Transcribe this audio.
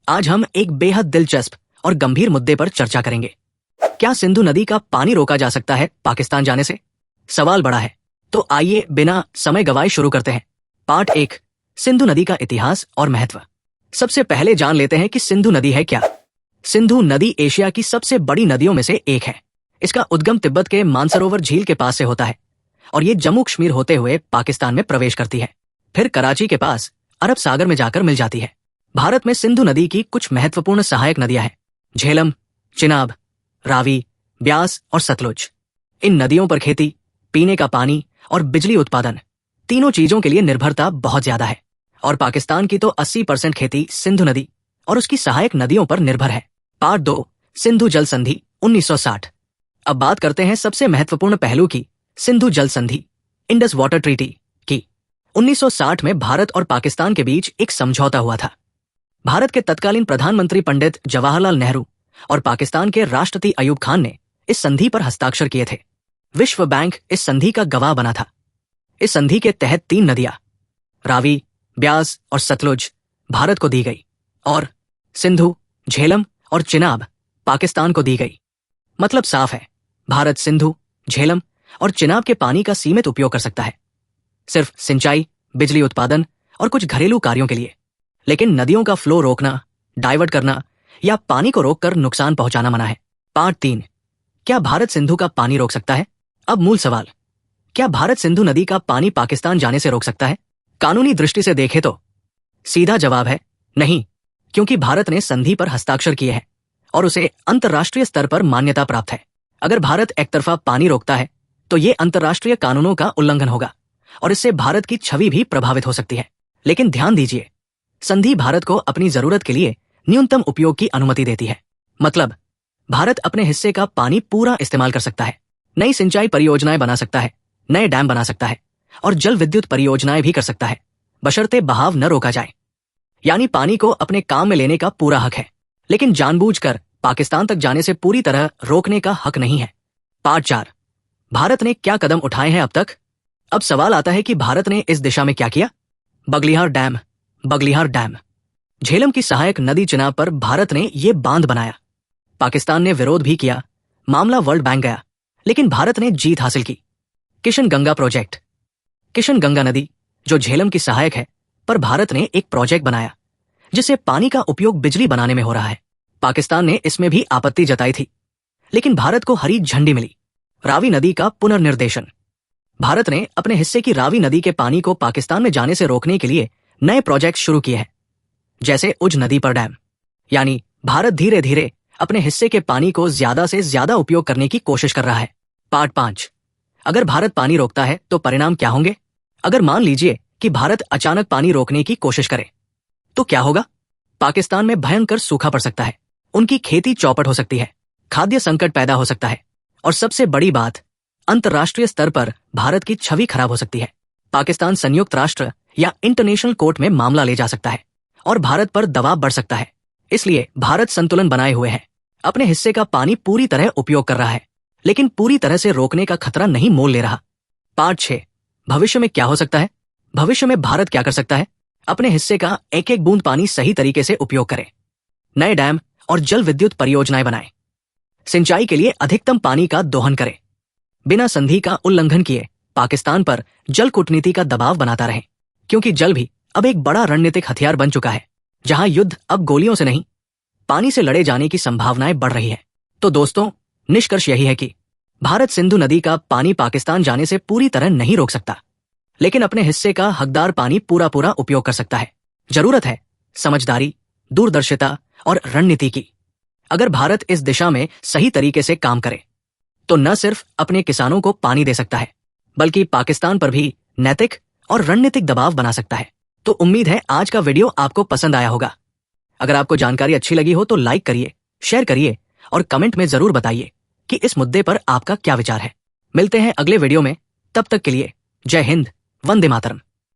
आज हम एक बेहद दिलचस्प और गंभीर मुद्दे पर चर्चा करेंगे। क्या सिंधु नदी का पानी रोका जा सकता है पाकिस्तान जाने से? सवाल बड़ा है, तो आइए बिना समय गवाए शुरू करते हैं। पार्ट 1, सिंधु नदी का इतिहास और महत्व। सबसे पहले जान लेते हैं कि सिंधु नदी है क्या। सिंधु नदी एशिया की सबसे बड़ी नदियों में से एक है। इसका उद्गम तिब्बत के मानसरोवर झील के पास से होता है और ये जम्मू कश्मीर होते हुए पाकिस्तान में प्रवेश करती है, फिर कराची के पास अरब सागर में जाकर मिल जाती है। भारत में सिंधु नदी की कुछ महत्वपूर्ण सहायक नदियां हैं: झेलम, चिनाब, रावी, ब्यास और सतलुज। इन नदियों पर खेती, पीने का पानी और बिजली उत्पादन, तीनों चीजों के लिए निर्भरता बहुत ज्यादा है और पाकिस्तान की तो 80% खेती सिंधु नदी और उसकी सहायक नदियों पर निर्भर है। पार्ट 2, सिंधु जल संधि 1960। अब बात करते हैं सबसे महत्वपूर्ण पहलू की, सिंधु जल संधि, इंडस वाटर ट्रीटी की। 1960 में भारत और पाकिस्तान के बीच एक समझौता हुआ था। भारत के तत्कालीन प्रधानमंत्री पंडित जवाहरलाल नेहरू और पाकिस्तान के राष्ट्रपति अयूब खान ने इस संधि पर हस्ताक्षर किए थे। विश्व बैंक इस संधि का गवाह बना था। इस संधि के तहत 3 नदियां, रावी, ब्यास और सतलुज, भारत को दी गई और सिंधु, झेलम और चिनाब पाकिस्तान को दी गई। मतलब साफ है, भारत सिंधु, झेलम और चिनाब के पानी का सीमित उपयोग कर सकता है, सिर्फ सिंचाई, बिजली उत्पादन और कुछ घरेलू कार्यों के लिए। लेकिन नदियों का फ्लो रोकना, डाइवर्ट करना या पानी को रोककर नुकसान पहुंचाना मना है। पार्ट 3, क्या भारत सिंधु का पानी रोक सकता है? अब मूल सवाल, क्या भारत सिंधु नदी का पानी पाकिस्तान जाने से रोक सकता है? कानूनी दृष्टि से देखें तो सीधा जवाब है नहीं, क्योंकि भारत ने संधि पर हस्ताक्षर किए हैं और उसे अंतर्राष्ट्रीय स्तर पर मान्यता प्राप्त है। अगर भारत एकतरफा पानी रोकता है तो ये अंतर्राष्ट्रीय कानूनों का उल्लंघन होगा और इससे भारत की छवि भी प्रभावित हो सकती है। लेकिन ध्यान दीजिए, संधि भारत को अपनी जरूरत के लिए न्यूनतम उपयोग की अनुमति देती है। मतलब भारत अपने हिस्से का पानी पूरा इस्तेमाल कर सकता है, नई सिंचाई परियोजनाएं बना सकता है, नए डैम बना सकता है और जल विद्युत परियोजनाएं भी कर सकता है, बशर्ते बहाव न रोका जाए। यानी पानी को अपने काम में लेने का पूरा हक है, लेकिन जानबूझकर पाकिस्तान तक जाने से पूरी तरह रोकने का हक नहीं है। पार्ट 4, भारत ने क्या कदम उठाए हैं अब तक? अब सवाल आता है कि भारत ने इस दिशा में क्या किया? बगलिहार डैम, झेलम की सहायक नदी चिनाब पर भारत ने ये बांध बनाया। पाकिस्तान ने विरोध भी किया, मामला वर्ल्ड बैंक गया, लेकिन भारत ने जीत हासिल की। किशन गंगा प्रोजेक्ट, किशन गंगा नदी जो झेलम की सहायक है, पर भारत ने एक प्रोजेक्ट बनाया जिससे पानी का उपयोग बिजली बनाने में हो रहा है। पाकिस्तान ने इसमें भी आपत्ति जताई थी, लेकिन भारत को हरी झंडी मिली। रावी नदी का पुनर्निर्देशन, भारत ने अपने हिस्से की रावी नदी के पानी को पाकिस्तान में जाने से रोकने के लिए नए प्रोजेक्ट शुरू किए हैं, जैसे उज नदी पर डैम। यानी भारत धीरे धीरे अपने हिस्से के पानी को ज्यादा से ज्यादा उपयोग करने की कोशिश कर रहा है। पार्ट 5, अगर भारत पानी रोकता है तो परिणाम क्या होंगे? अगर मान लीजिए कि भारत अचानक पानी रोकने की कोशिश करे तो क्या होगा? पाकिस्तान में भयंकर सूखा पड़ सकता है, उनकी खेती चौपट हो सकती है, खाद्य संकट पैदा हो सकता है और सबसे बड़ी बात, अंतर्राष्ट्रीय स्तर पर भारत की छवि खराब हो सकती है। पाकिस्तान संयुक्त राष्ट्र या इंटरनेशनल कोर्ट में मामला ले जा सकता है और भारत पर दबाव बढ़ सकता है। इसलिए भारत संतुलन बनाए हुए है, अपने हिस्से का पानी पूरी तरह उपयोग कर रहा है, लेकिन पूरी तरह से रोकने का खतरा नहीं मोल ले रहा। पार्ट 6, भविष्य में क्या हो सकता है? भविष्य में भारत क्या कर सकता है? अपने हिस्से का एक एक बूंद पानी सही तरीके से उपयोग करे, नए डैम और जल विद्युत परियोजनाएं बनाए, सिंचाई के लिए अधिकतम पानी का दोहन करे, बिना संधि का उल्लंघन किए पाकिस्तान पर जल कूटनीति का दबाव बनाता रहे, क्योंकि जल भी अब एक बड़ा रणनीतिक हथियार बन चुका है, जहां युद्ध अब गोलियों से नहीं, पानी से लड़े जाने की संभावनाएं बढ़ रही है। तो दोस्तों, निष्कर्ष यही है कि भारत सिंधु नदी का पानी पाकिस्तान जाने से पूरी तरह नहीं रोक सकता, लेकिन अपने हिस्से का हकदार पानी पूरा पूरा उपयोग कर सकता है। जरूरत है समझदारी, दूरदर्शिता और रणनीति की। अगर भारत इस दिशा में सही तरीके से काम करे तो न सिर्फ अपने किसानों को पानी दे सकता है, बल्कि पाकिस्तान पर भी नैतिक और रणनीतिक दबाव बना सकता है। तो उम्मीद है आज का वीडियो आपको पसंद आया होगा। अगर आपको जानकारी अच्छी लगी हो तो लाइक करिए, शेयर करिए और कमेंट में जरूर बताइए कि इस मुद्दे पर आपका क्या विचार है। मिलते हैं अगले वीडियो में, तब तक के लिए जय हिंद, वंदे मातरम।